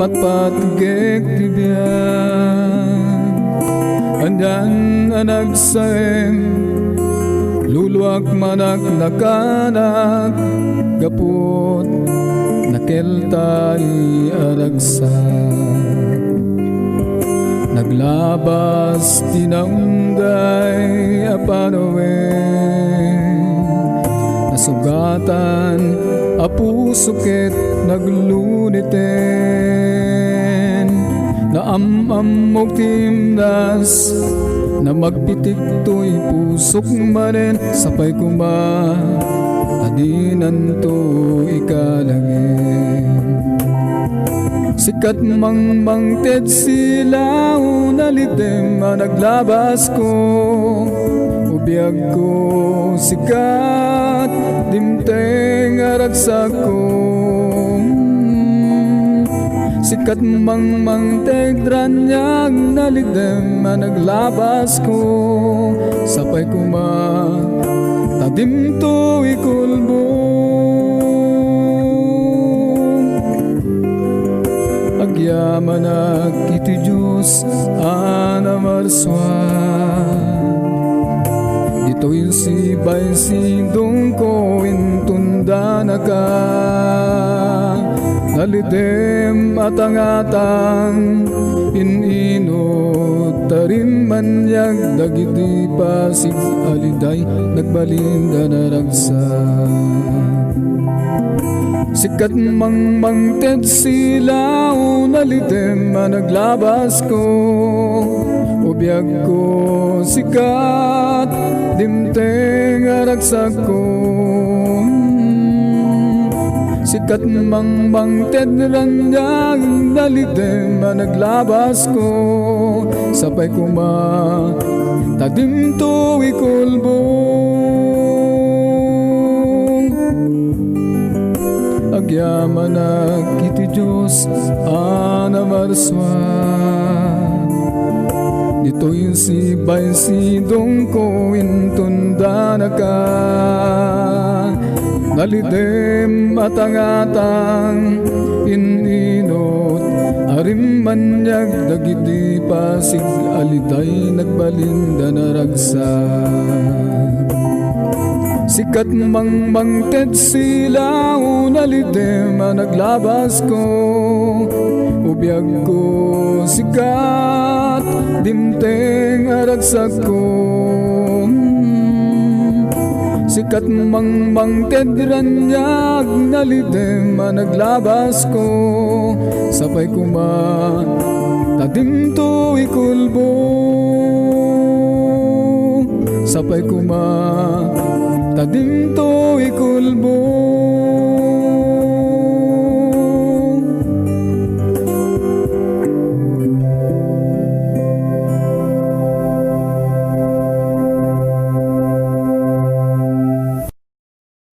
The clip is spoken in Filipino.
matpatgek tibiyag andan anagsaem luluak manak nakanak gapot nakeltay aragsa naglabas tinaunday apanoen nasugatan apusukit nagluniten naamamog timdas na magpitik to'y pusok manen sapay kuma adinan to ikalangin sikat mangted sila unalitem naglabas ko ubiyag ko sikat dimteng aragsak ko sikat mangteg dranyag nalidem naglabas ko sapay kuma tadim to ikulbo agyaman iti Diyos anamarswan dito'y sibay sidong ko intunda na ka nalidem atang-atang ininot tarim manyag dagiti pasig aliday nagbalinda na ragsa sikat mangted sila unalitem naglabas ko ubiyag ko sikat dimteng aragsak ko sikat mangted ranyag nalitem naglabas ko sapay kuma tadim to ikulbo agyaman iti Diyos anamarswan dito'y sibay sidong ko intunda na ka nalidem atang-atang ininot arim manyag dagiti pasig aliday nagbalinda na ragsa sikat mangted sila unalitem naglabas ko ubiyag ko sikat dimteng aragsak ko sikat mangted ranyag nalidem naglabas ko sapay kuma tadim to ikulbo sapay kuma tadim to ikulbo